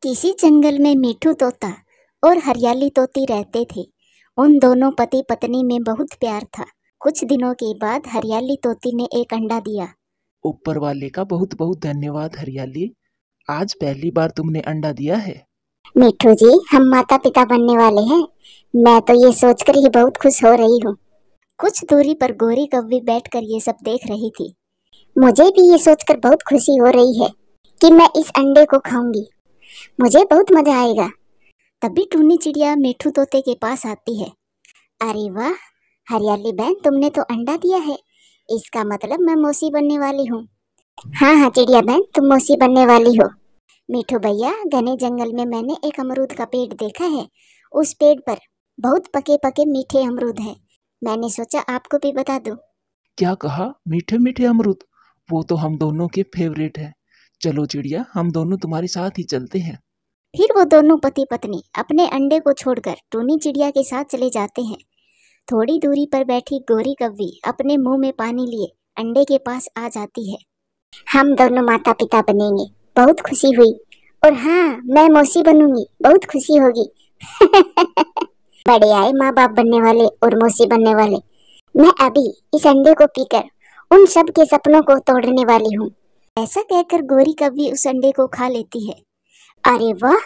किसी जंगल में मिठू तोता और हरियाली तोती रहते थे। उन दोनों पति पत्नी में बहुत प्यार था। कुछ दिनों के बाद हरियाली तोती ने एक अंडा दिया। ऊपर वाले का बहुत बहुत धन्यवाद हरियाली, आज पहली बार तुमने अंडा दिया है। मिठू जी, हम माता पिता बनने वाले हैं। मैं तो ये सोचकर ही बहुत खुश हो रही हूँ। कुछ दूरी पर गोरी कौवी बैठकर ये सब देख रही थी। मुझे भी ये सोचकर बहुत खुशी हो रही है कि मैं इस अंडे को खाऊंगी। मुझे बहुत मजा आएगा। तभी टूनी चिड़िया मिठू तोते के पास आती है। अरे वाह हरियाली बहन, तुमने तो अंडा दिया है। इसका मतलब मैं मौसी बनने वाली हूँ। हाँ हाँ चिड़िया बहन, तुम मौसी बनने वाली हो। मिठू भैया, घने जंगल में मैंने एक अमरूद का पेड़ देखा है। उस पेड़ पर बहुत पके पके मीठे अमरूद है। मैंने सोचा आपको भी बता दूं। क्या कहा? मीठे मीठे अमरूद? वो तो हम दोनों के फेवरेट है। चलो चिड़िया, हम दोनों तुम्हारे साथ ही चलते हैं। फिर वो दोनों पति पत्नी अपने अंडे को छोड़कर टूनी चिड़िया के साथ चले जाते हैं। थोड़ी दूरी पर बैठी गोरी कौवी अपने मुंह में पानी लिए अंडे के पास आ जाती है। हम दोनों माता पिता बनेंगे, बहुत खुशी हुई। और हाँ, मैं मौसी बनूंगी, बहुत खुशी होगी। बड़े आए माँ बाप बनने वाले और मौसी बनने वाले। मैं अभी इस अंडे को पीकर उन सब के सपनों को तोड़ने वाली हूँ। ऐसा कहकर गोरी कौवी उस अंडे को खा लेती है। अरे वाह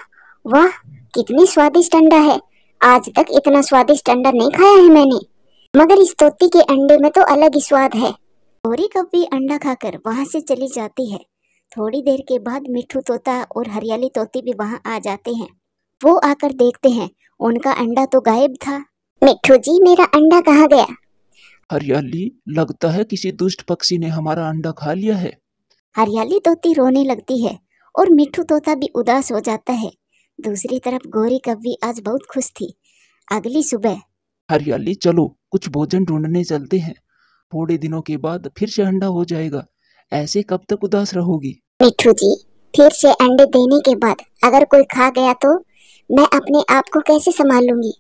वाह, कितनी स्वादिष्ट अंडा है। आज तक इतना स्वादिष्ट अंडा नहीं खाया है मैंने। मगर इस तोती के अंडे में तो अलग ही स्वाद है। गोरी कौवी अंडा खाकर वहां से चली जाती है। थोड़ी देर के बाद मिठू तोता और हरियाली तोती भी वहां आ जाते हैं। वो आकर देखते हैं, उनका अंडा तो गायब था। मिठू जी, मेरा अंडा कहाँ गया? हरियाली, लगता है किसी दुष्ट पक्षी ने हमारा अंडा खा लिया है। हरियाली तोती रोने लगती है और मिठू तोता भी उदास हो जाता है। दूसरी तरफ गोरी कौवी आज बहुत खुश थी। अगली सुबह हरियाली, चलो कुछ भोजन ढूंढने चलते हैं। थोड़े दिनों के बाद फिर से अंडा हो जाएगा। ऐसे कब तक उदास रहोगी? मिठू जी, फिर से अंडे देने के बाद अगर कोई खा गया तो मैं अपने आप को कैसे संभालूंगी?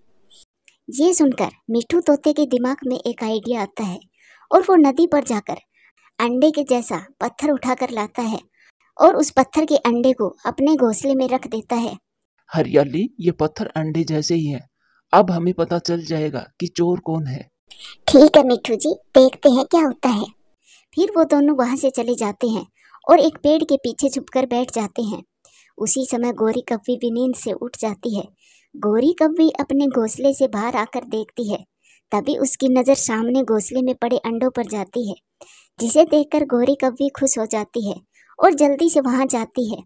ये सुनकर मिठू तोते के दिमाग में एक आइडिया आता है और वो नदी पर जाकर अंडे के जैसा पत्थर उठाकर लाता है और उस पत्थर के अंडे को अपने घोंसले में रख देता है। हरियाली, ये पत्थर अंडे जैसे ही है। अब हमें पता चल जाएगा कि चोर कौन है। ठीक है मिठू जी, देखते हैं क्या होता है। फिर वो दोनों वहां से चले जाते हैं और एक पेड़ के पीछे छुपकर बैठ जाते हैं। उसी समय गोरी कौवी भी नींद से उठ जाती है। गोरी कौवी अपने घोंसले से बाहर आकर देखती है। तभी उसकी नज़र सामने घोंसले में पड़े अंडों पर जाती है, जिसे देखकर गोरी कौवी खुश हो जाती है और जल्दी से वहां जाती है।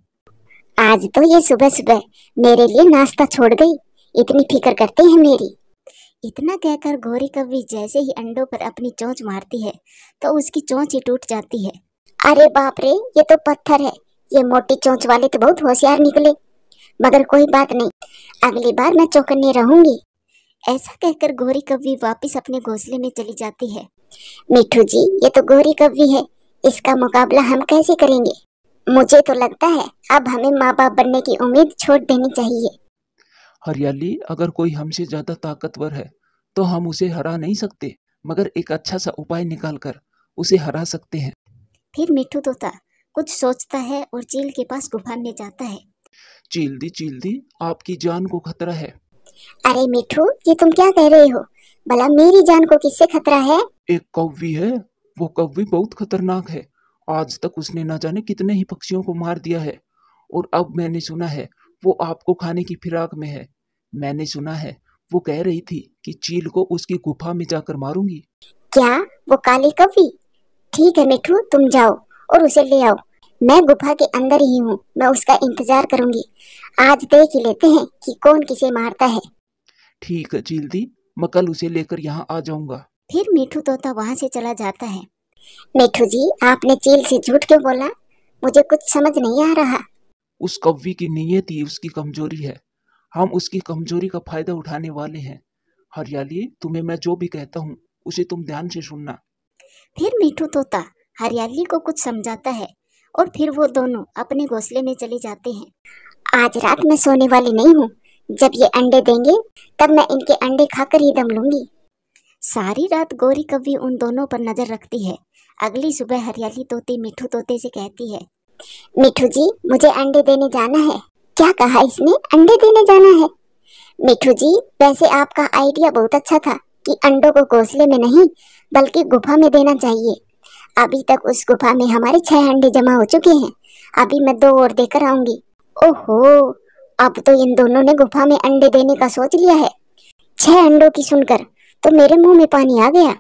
आज तो ये सुबह सुबह मेरे लिए नाश्ता छोड़ गई, इतनी फिक्र करते हैं मेरी। इतना कहकर गोरी कौवी जैसे ही अंडों पर अपनी चोंच मारती है तो उसकी चोंच ही टूट जाती है। अरे बाप रे, ये तो पत्थर है। ये मोटी चोंच वाले तो बहुत होशियार निकले। मगर कोई बात नहीं, अगली बार मैं चौकन्नी रहूंगी। ऐसा कहकर गोरी कौवी वापस अपने घोंसले में चली जाती है। मिठू जी, ये तो गोरी कौवी है, इसका मुकाबला हम कैसे करेंगे? मुझे तो लगता है अब हमें माँ बाप बनने की उम्मीद छोड़ देनी चाहिए। हरियाली, अगर कोई हमसे ज्यादा ताकतवर है तो हम उसे हरा नहीं सकते, मगर एक अच्छा सा उपाय निकालकर उसे हरा सकते हैं। फिर मिठू तोता कुछ सोचता है और चील के पास गुफा में जाता है। चील दी, आपकी जान को खतरा है। अरे मिठू, ये तुम क्या कह रहे हो? भला मेरी जान को किससे खतरा है? एक कौवी है, वो कौवी बहुत खतरनाक है। आज तक उसने न जाने कितने ही पक्षियों को मार दिया है और अब मैंने सुना है वो आपको खाने की फिराक में है। मैंने सुना है वो कह रही थी कि चील को उसकी गुफा में जाकर मारूंगी। क्या? वो काली कौवी? ठीक है मिठू, तुम जाओ और उसे ले आओ। मैं गुफा के अंदर ही हूँ, मैं उसका इंतजार करूंगी। आज देख ही लेते हैं कि कौन किसे मारता है। ठीक है चील दी, मैं कल उसे लेकर यहाँ आ जाऊंगा। फिर मिठू तोता वहां से चला जाता है। मिठू जी, आपने चील से झूठ क्यों बोला? मुझे कुछ समझ नहीं आ रहा। उस कौवी की नीयत ही उसकी कमजोरी है। हम उसकी कमजोरी का फायदा उठाने वाले हैं। हरियाली, तुम्हें मैं जो भी कहता हूँ उसे तुम ध्यान से सुनना। फिर मिठू तोता हरियाली को कुछ समझाता है और फिर वो दोनों अपने घोंसले में चले जाते हैं। आज रात मैं सोने वाली नहीं हूँ। जब ये अंडे देंगे तब मैं इनके अंडे खाकर ही दम लूंगी। सारी रात गोरी कौवी उन दोनों पर नजर रखती है। अगली सुबह हरियाली तोती मिठू तोते से कहती है, मिठू जी, मुझे अंडे देने जाना है। क्या कहा इसने? अंडे देने जाना है? मिठू जी, वैसे आपका आइडिया बहुत अच्छा था कि अंडों को घोंसले में नहीं बल्कि गुफा में देना चाहिए। अभी तक उस गुफा में हमारे 6 अंडे जमा हो चुके हैं। अभी मैं 2 और देकर आऊंगी। ओहो, अब तो इन दोनों ने गुफा में अंडे देने का सोच लिया है। 6 अंडों की सुनकर तो मेरे मुंह में पानी आ गया।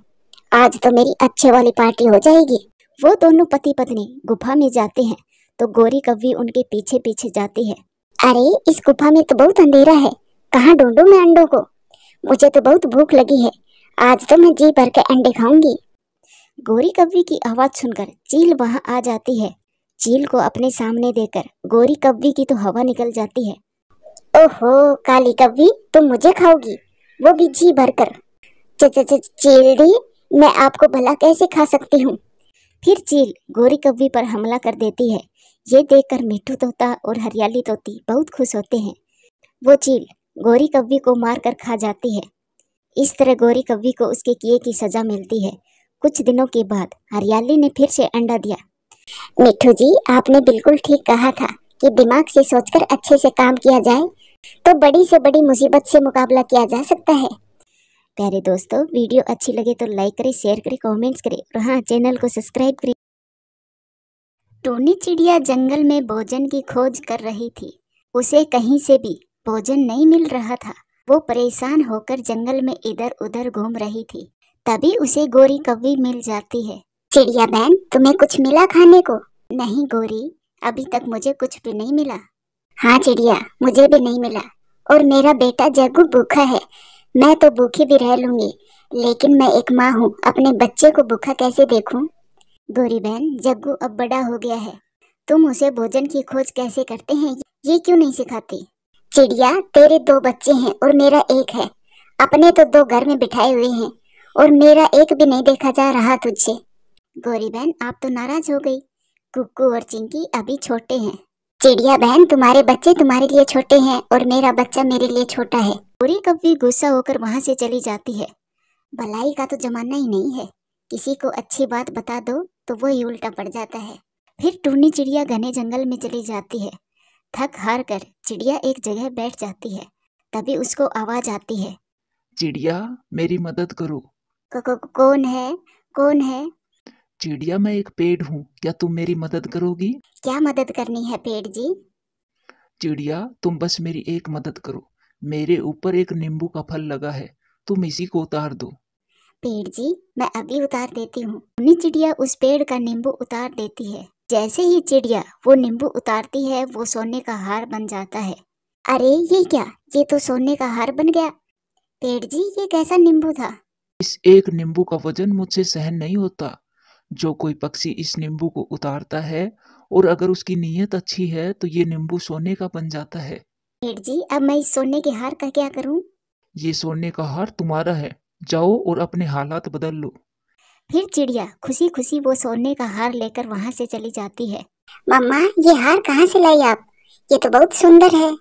आज तो मेरी अच्छे वाली पार्टी हो जाएगी। वो दोनों पति पत्नी गुफा में जाते हैं तो गोरी कव्वी उनके पीछे पीछे जाती है। अरे, इस गुफा में तो बहुत अंधेरा है, कहाँ ढूंढूं मैं अंडों को? मुझे तो बहुत भूख लगी है, आज तो मैं जी भर के अंडे खाऊंगी। गोरी कव्वी की आवाज सुनकर चील वहां आ जाती है। चील को अपने सामने देखकर गोरी कव्वी की तो हवा निकल जाती है। ओहो काली कव्वी, तुम मुझे खाओगी, वो भी जी भरकर? चील दी, मैं आपको भला कैसे खा सकती हूँ? फिर चील गोरी कव्वी पर हमला कर देती है। ये देखकर मिठू तोता और हरियाली तोती बहुत खुश होते हैं। वो चील गोरी कव्वी को मारकर खा जाती है। इस तरह गोरी कव्वी को उसके किए की सजा मिलती है। कुछ दिनों के बाद हरियाली ने फिर से अंडा दिया। मिठू जी, आपने बिल्कुल ठीक कहा था कि दिमाग से सोचकर अच्छे से काम किया जाए तो बड़ी से बड़ी मुसीबत से मुकाबला किया जा सकता है। प्यारे दोस्तों, वीडियो अच्छी लगे तो लाइक करें, शेयर करें, कमेंट्स करें और हाँ, चैनल को सब्सक्राइब करें। टूनी चिड़िया जंगल में भोजन की खोज कर रही थी। उसे कहीं से भी भोजन नहीं मिल रहा था। वो परेशान होकर जंगल में इधर उधर घूम रही थी। तभी उसे गोरी कव्वी मिल जाती है। चिड़िया बहन, तुम्हें कुछ मिला खाने को? नहीं गोरी, अभी तक मुझे कुछ भी नहीं मिला। हाँ चिड़िया, मुझे भी नहीं मिला और मेरा बेटा जग्गू भूखा है। मैं तो भूखी भी रह लूंगी, लेकिन मैं एक माँ हूँ, अपने बच्चे को भूखा कैसे देखूं? गोरी बहन, जग्गू अब बड़ा हो गया है, तुम उसे भोजन की खोज कैसे करते हैं ये क्यों नहीं सिखाती? चिड़िया, तेरे 2 बच्चे हैं और मेरा एक है। अपने तो 2 घर में बिठाए हुए हैं और मेरा एक भी नहीं देखा जा रहा तुझसे। गोरी बहन, आप तो नाराज हो गई। कुक्कू और चिंकी अभी छोटे हैं। चिड़िया बहन, तुम्हारे बच्चे तुम्हारे लिए छोटे हैं और मेरा बच्चा मेरे लिए छोटा है। गोरी कव्वी गुस्सा होकर वहां से चली जाती है। भलाई का तो जमाना ही नहीं है, किसी को अच्छी बात बता दो तो वो ही उल्टा पड़ जाता है। फिर टूनी चिड़िया घने जंगल में चली जाती है। थक हार कर चिड़िया एक जगह बैठ जाती है। तभी उसको आवाज आती है। चिड़िया, मेरी मदद करो। कौन है? कौन है? चिड़िया, मैं एक पेड़ हूँ, क्या तुम मेरी मदद करोगी? क्या मदद करनी है पेड़ जी? चिड़िया, तुम बस मेरी एक मदद करो। मेरे ऊपर एक नींबू का फल लगा है, तुम इसी को उतार दो। पेड़ जी, मैं अभी उतार देती हूँ। टूनी चिड़िया उस पेड़ का नींबू उतार देती है। जैसे ही चिड़िया वो नींबू उतारती है, वो सोने का हार बन जाता है। अरे ये क्या, ये तो सोने का हार बन गया। पेड़ जी, ये कैसा नींबू था? इस एक नींबू का वजन मुझसे सहन नहीं होता। जो कोई पक्षी इस नींबू को उतारता है और अगर उसकी नीयत अच्छी है तो ये नींबू सोने का बन जाता है। पेड़ जी, अब मैं इस सोने के हार का क्या करूँ? ये सोने का हार तुम्हारा है, जाओ और अपने हालात बदल लो। फिर चिड़िया खुशी खुशी वो सोने का हार लेकर वहां से चली जाती है। मम्मा, ये हार कहाँ से लाई आप? ये तो बहुत सुंदर है।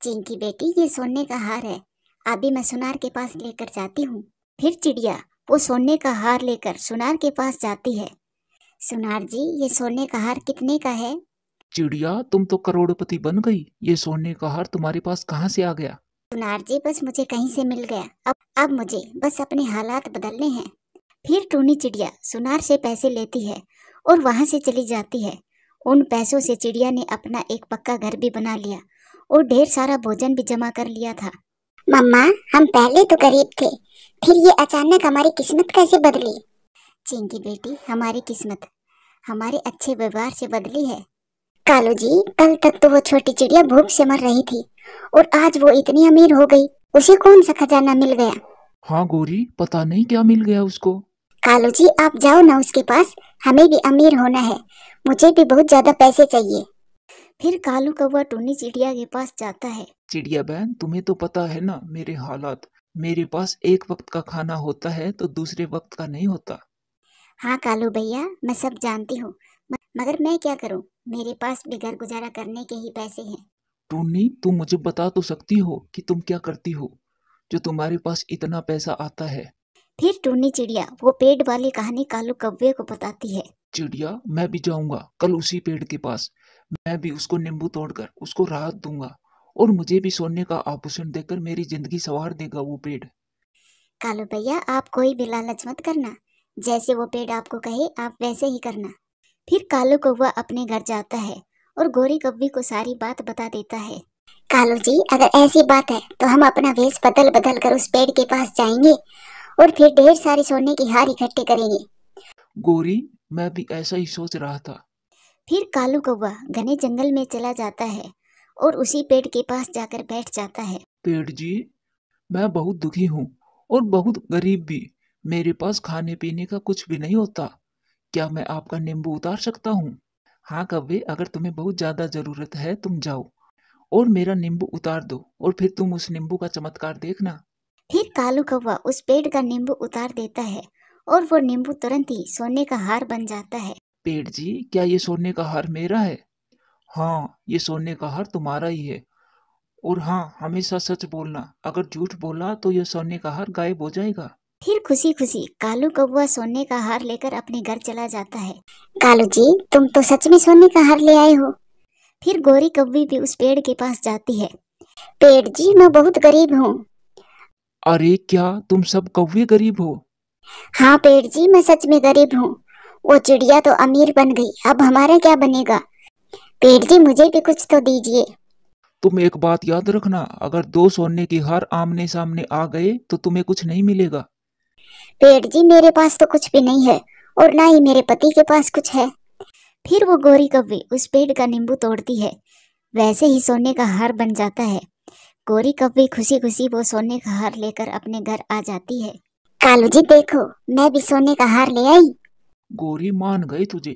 चिंकी बेटी, ये सोने का हार है, अभी मैं सुनार के पास लेकर जाती हूँ। फिर चिड़िया वो सोने का हार लेकर सुनार के पास जाती है। सुनार जी, ये सोने का हार कितने का है? चिड़िया, तुम तो करोड़पति बन गई, ये सोने का हार तुम्हारे पास कहाँ से आ गया? सुनार जी, बस मुझे कहीं से मिल गया। अब मुझे बस अपने हालात बदलने हैं। फिर टूनी चिड़िया सुनार से पैसे लेती है और वहां से चली जाती है। उन पैसों से चिड़िया ने अपना एक पक्का घर भी बना लिया और ढेर सारा भोजन भी जमा कर लिया था। मम्मा, हम पहले तो गरीब थे, फिर ये अचानक हमारी किस्मत कैसे बदली? चिंकी बेटी, हमारी किस्मत हमारे अच्छे व्यवहार से बदली है। कालू जी, कल तक तो वो छोटी चिड़िया भूख से मर रही थी और आज वो इतनी अमीर हो गई। उसे कौन सा खजाना मिल गया? हाँ गोरी, पता नहीं क्या मिल गया उसको। कालू जी, आप जाओ ना उसके पास, हमें भी अमीर होना है, मुझे भी बहुत ज्यादा पैसे चाहिए। फिर कालू कौवा टूनी चिड़िया के पास जाता है। चिड़िया बहन, तुम्हें तो पता है ना मेरे हालात। मेरे पास एक वक्त का खाना होता है तो दूसरे वक्त का नहीं होता। हाँ कालू भैया, मैं सब जानती हूँ, मगर मैं क्या करूँ, मेरे पास भी घर गुजारा करने के ही पैसे हैं। टूनी, तुम मुझे बता तो सकती हो कि तुम क्या करती हो जो तुम्हारे पास इतना पैसा आता है? फिर टूनी चिड़िया वो पेड़ वाली कहानी कालू कौवे को बताती है। चिड़िया, मैं भी जाऊंगा कल उसी पेड़ के पास। मैं भी उसको नींबू तोड़कर उसको राहत दूंगा और मुझे भी सोने का आभूषण देकर मेरी जिंदगी संवार देगा वो पेड़। कालू भैया, आप कोई भी लालच मत करना, जैसे वो पेड़ आपको कहे आप वैसे ही करना। फिर कालू कौवा अपने घर जाता है और गोरी कव्वी को सारी बात बता देता है। कालू जी, अगर ऐसी बात है तो हम अपना वेश बदल बदल कर उस पेड़ के पास जाएंगे और फिर ढेर सारे सोने की हार इकट्ठे करेंगे। गोरी, मैं भी ऐसा ही सोच रहा था। फिर कालू कौवा घने जंगल में चला जाता है और उसी पेड़ के पास जाकर बैठ जाता है। पेड़ जी, मैं बहुत दुखी हूँ और बहुत गरीब भी। मेरे पास खाने पीने का कुछ भी नहीं होता। क्या मैं आपका नींबू उतार सकता हूँ? हाँ कव्वे, अगर तुम्हें बहुत ज्यादा जरूरत है तुम जाओ और मेरा नींबू उतार दो और फिर तुम उस नींबू का चमत्कार देखना। फिर कालू कौवा उस पेड़ का नींबू उतार देता है और वो नींबू तुरंत ही सोने का हार बन जाता है। पेड़ जी, क्या ये सोने का हार मेरा है? हाँ, ये सोने का हार तुम्हारा ही है। और हाँ, हमेशा सच बोलना, अगर झूठ बोला तो यह सोने का हार गायब हो जाएगा। फिर खुशी खुशी कालू कौवा सोने का हार लेकर अपने घर चला जाता है। कालू जी, तुम तो सच में सोने का हार ले आए हो। फिर गोरी कौवी भी उस पेड़ के पास जाती है। पेड़ जी, मैं बहुत गरीब हूँ। अरे क्या तुम सब कौवे गरीब हो? हाँ पेड़ जी, मैं सच में गरीब हूँ। वो चिड़िया तो अमीर बन गई, अब हमारा क्या बनेगा? पेड़ जी, मुझे भी कुछ तो दीजिए। तुम एक बात याद रखना, अगर दो सोने की हार आमने सामने आ गए तो तुम्हें कुछ नहीं मिलेगा। पेड़ जी, मेरे पास तो कुछ भी नहीं है और ना ही मेरे पति के पास कुछ है। फिर वो गोरी कव्वी उस पेड़ का नींबू तोड़ती है, वैसे ही सोने का हार बन जाता है। गोरी कव्वी खुशी खुशी वो सोने का हार लेकर अपने घर आ जाती है। कालू जी देखो, मैं भी सोने का हार ले आई। गोरी मान गए तुझे।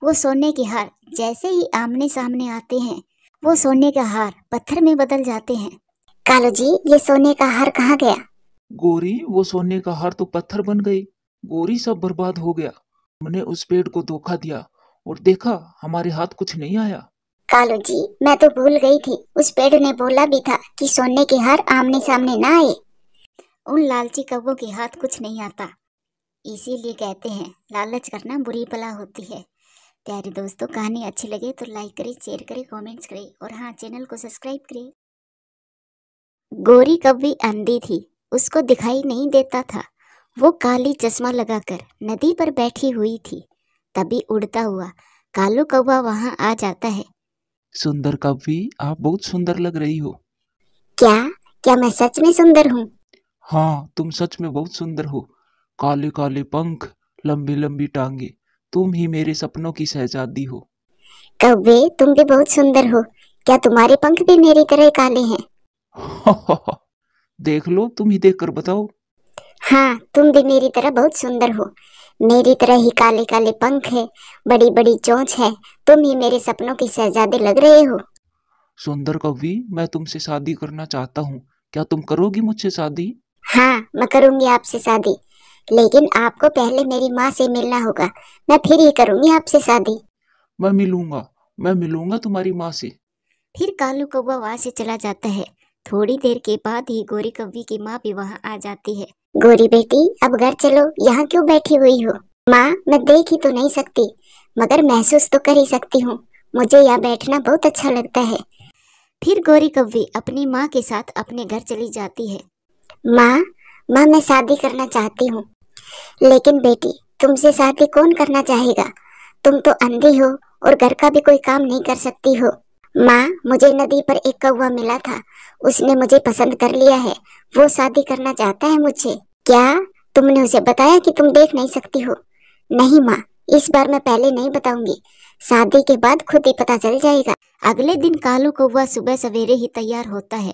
वो सोने के हार जैसे ही आमने सामने आते हैं, वो सोने का हार पत्थर में बदल जाते हैं। कालू जी, ये सोने का हार कहाँ गया? गोरी, वो सोने का हार तो पत्थर बन गई। गोरी, सब बर्बाद हो गया। हमने उस पेड़ को धोखा दिया और देखा हमारे हाथ कुछ नहीं आया। कालू जी, मैं तो भूल गई थी, उस पेड़ ने बोला भी था कि सोने के हार आमने सामने ना आए। उन लालची कौवों के हाथ कुछ नहीं आता। इसीलिए कहते हैं लालच करना बुरी बला होती है। प्यारे दोस्तों, कहानी अच्छी लगे तो लाइक करें, शेयर करें, कमेंट्स करें और हाँ, चैनल को सब्सक्राइब करें। गोरी कव्वी अंधी थी, उसको दिखाई नहीं देता था। वो काली चश्मा लगाकर नदी पर बैठी हुई थी। तभी उड़ता हुआ कालू कौवा वहां आ जाता है। सुंदर कव्वी, आप बहुत सुंदर लग रही हो। क्या? क्या मैं सच में सुंदर हूँ? हाँ, तुम सच में बहुत सुंदर हो। काले काले पंख, लंबी लंबी टांगे, तुम ही मेरे सपनों की शहजादी हो। कौवे, तुम भी बहुत सुंदर हो। क्या तुम्हारे पंख भी मेरी तरह काले हैं? देख लो, तुम ही देख कर बताओ। हाँ, तुम भी मेरी तरह बहुत सुंदर हो। मेरी तरह ही काले काले पंख है, बड़ी बड़ी चोंच है। तुम ही मेरे सपनों की शहजादी लग रहे हो। सुंदर कवि, मैं तुमसे शादी करना चाहता हूँ। क्या तुम करोगी मुझसे शादी? हाँ, मैं करूंगी आपसे शादी, लेकिन आपको पहले मेरी माँ से मिलना होगा। मैं फिर ही करूंगी आपसे शादी। मैं मिलूंगा तुम्हारी माँ से। फिर कालू कौवा वहां से चला जाता है। थोड़ी देर के बाद ही गोरी कव्वी की माँ भी वहां आ जाती है। गोरी बेटी, अब घर चलो, यहाँ क्यों बैठी हुई हो? माँ, मैं देख ही तो नहीं सकती, मगर महसूस तो कर ही सकती हूँ। मुझे यहाँ बैठना बहुत अच्छा लगता है। फिर गोरी कव्वी अपनी माँ के साथ अपने घर चली जाती है। माँ, माँ, मैं शादी करना चाहती हूँ। लेकिन बेटी, तुमसे शादी कौन करना चाहेगा? तुम तो अंधी हो और घर का भी कोई काम नहीं कर सकती हो। माँ, मुझे नदी पर एक कौवा मिला था, उसने मुझे पसंद कर लिया है। वो शादी करना चाहता है मुझसे। क्या तुमने उसे बताया कि तुम देख नहीं सकती हो? नहीं माँ, इस बार मैं पहले नहीं बताऊंगी, शादी के बाद खुद ही पता चल जाएगा। अगले दिन कालू कौवा सुबह सवेरे ही तैयार होता है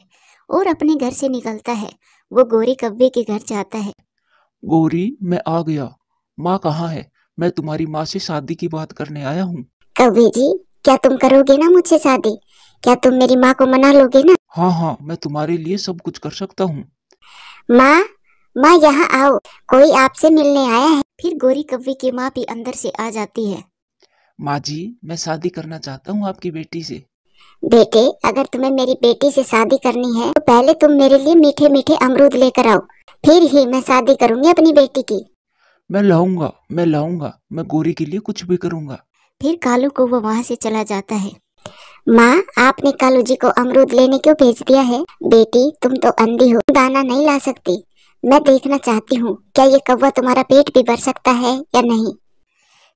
और अपने घर से निकलता है। वो गोरी कव्वे के घर जाता है। गोरी, मैं आ गया। माँ कहाँ है? मैं तुम्हारी माँ से शादी की बात करने आया हूँ। कव्वे जी, क्या तुम करोगे ना मुझसे शादी? क्या तुम मेरी माँ को मना लोगे ना? हाँ हाँ, मैं तुम्हारे लिए सब कुछ कर सकता हूँ। माँ, माँ यहाँ आओ, कोई आपसे मिलने आया है। फिर गोरी कव्वे की माँ भी अंदर से आ जाती है। माँ जी, मैं शादी करना चाहता हूँ आपकी बेटी से। बेटे, अगर तुम्हें मेरी बेटी से शादी करनी है तो पहले तुम मेरे लिए मीठे मीठे अमरूद लेकर आओ, फिर ही मैं शादी करूंगी अपनी बेटी की। मैं लाऊंगा, मैं गोरी के लिए कुछ भी करूंगा। फिर कालू कौवा वहाँ से चला जाता है। माँ, आपने कालू जी को अमरूद लेने क्यों भेज दिया है? बेटी, तुम तो अंधी हो, दाना नहीं ला सकती। मैं देखना चाहती हूँ क्या ये कौवा तुम्हारा पेट भी भर सकता है या नहीं।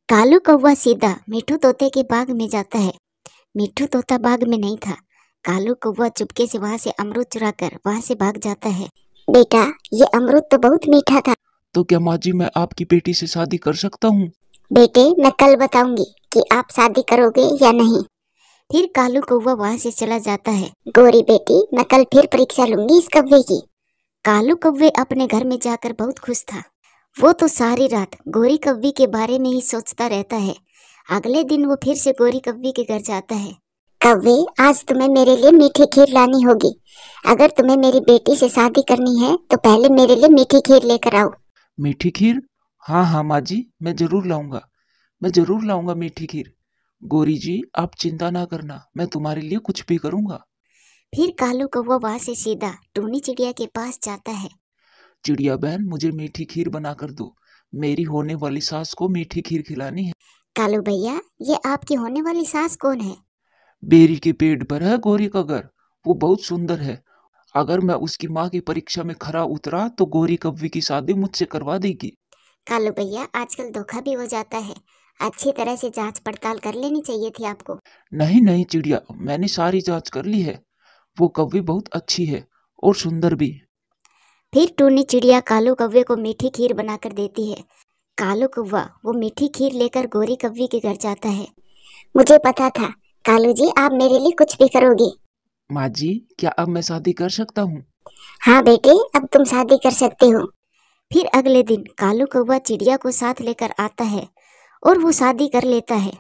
कालू कौवा सीधा मिट्ठू तोते के बाग में जाता है। मिट्ठू तोता बाग में नहीं था। कालू कौवा चुपके से वहाँ से अमरूद चुराकर वहाँ से भाग जाता है। बेटा, ये अमरूद तो बहुत मीठा था। तो क्या माँ जी मैं आपकी बेटी से शादी कर सकता हूँ? बेटे, मैं कल बताऊंगी कि आप शादी करोगे या नहीं। फिर कालू कौवा वहाँ से चला जाता है। गोरी बेटी, मैं कल फिर परीक्षा लूंगी इस कौवे की। कालू कौवे अपने घर में जाकर बहुत खुश था। वो तो सारी रात गोरी कौवी के बारे में ही सोचता रहता है। अगले दिन वो फिर से गोरी कौवी के घर जाता है। कौवे, आज तुम्हें मेरे लिए मीठी खीर लानी होगी। अगर तुम्हें मेरी बेटी से शादी करनी है तो पहले मेरे लिए मीठी खीर लेकर आओ। मीठी खीर? हाँ हाँ माँ जी, मैं जरूर लाऊंगा मीठी खीर। गोरी जी, आप चिंता ना करना, मैं तुम्हारे लिए कुछ भी करूँगा। फिर कालू कौवा वहाँ से सीधा टूनी चिड़िया के पास जाता है। चिड़िया बहन, मुझे मीठी खीर बना कर दो। मेरी होने वाली सास को मीठी खीर खिलानी है। कालू भैया, ये आपकी होने वाली सास कौन है? बेरी के पेड़ पर है गोरी का घर। वो बहुत सुंदर है। अगर मैं उसकी माँ की परीक्षा में खरा उतरा तो गोरी कव्वी की शादी मुझसे करवा देगी। कालू भैया, आजकल धोखा भी हो जाता है। अच्छी तरह से जांच पड़ताल कर लेनी चाहिए थी आपको। नहीं नहीं चिड़िया, मैंने सारी जांच कर ली है। वो कव्वी बहुत अच्छी है और सुंदर भी। फिर टूनी चिड़िया कालू कौवे को मीठी खीर बनाकर देती है। कालू कौवा वो मीठी खीर लेकर गोरी कौवी के घर जाता है। मुझे पता था कालू जी, आप मेरे लिए कुछ भी करोगे। माँ जी, क्या अब मैं शादी कर सकता हूँ? हाँ बेटे, अब तुम शादी कर सकते हो। फिर अगले दिन कालू कौवा चिड़िया को साथ लेकर आता है और वो शादी कर लेता है।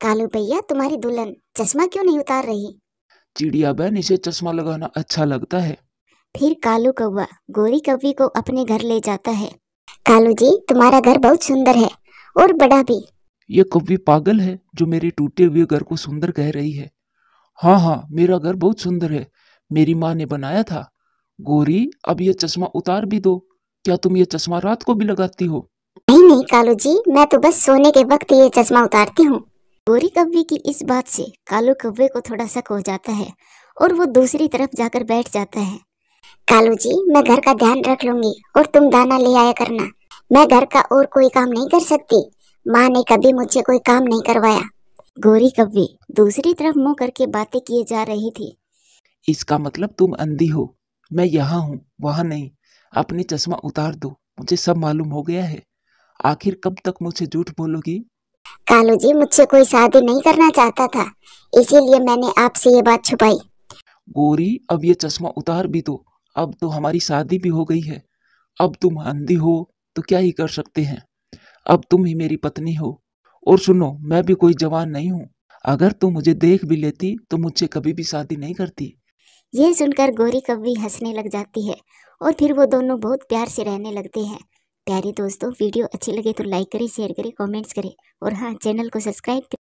कालू भैया, तुम्हारी दुल्हन चश्मा क्यों नहीं उतार रही? चिड़िया बहन, इसे चश्मा लगाना अच्छा लगता है। फिर कालू कौवा गोरी कौवी को अपने घर ले जाता है। कालू जी, तुम्हारा घर बहुत सुंदर है और बड़ा भी। ये कव्वी पागल है जो मेरे टूटे हुए घर को सुंदर कह रही है। हाँ हाँ, मेरा घर बहुत सुंदर है। मेरी माँ ने बनाया था। गोरी, अब ये चश्मा उतार भी दो। क्या तुम ये चश्मा रात को भी लगाती हो? नहीं नहीं कालू जी, मैं तो बस सोने के वक्त ये चश्मा उतारती हूँ। गोरी कौवी की इस बात से कालू कौवे को थोड़ा शक हो जाता है और वो दूसरी तरफ जाकर बैठ जाता है। कालू जी, मैं घर का ध्यान रख लूंगी और तुम दाना ले आया करना। मैं घर का और कोई काम नहीं कर सकती। माँ ने कभी मुझसे कोई काम नहीं करवाया। गोरी कौवी दूसरी तरफ मुंह करके बातें किए जा रही थी। इसका मतलब तुम अंधी हो। मैं यहाँ हूँ, वहाँ नहीं। अपनी चश्मा उतार दो, मुझे सब मालूम हो गया है। आखिर कब तक मुझसे झूठ बोलोगी? कालू जी, मुझसे कोई शादी नहीं करना चाहता था, इसीलिए मैंने आपसे ये बात छुपाई। गोरी, अब ये चश्मा उतार भी दो। अब तो हमारी शादी भी हो गई है। अब तुम अंधी हो तो क्या ही कर सकते हैं। अब तुम ही मेरी पत्नी हो। और सुनो, मैं भी कोई जवान नहीं हूँ। अगर तुम मुझे देख भी लेती तो मुझसे कभी भी शादी नहीं करती। ये सुनकर गोरी कौवी हंसने लग जाती है और फिर वो दोनों बहुत प्यार से रहने लगते हैं। प्यारे दोस्तों, वीडियो अच्छी लगे तो लाइक करें, शेयर करें, कमेंट्स करें और हाँ, चैनल को सब्सक्राइब करें।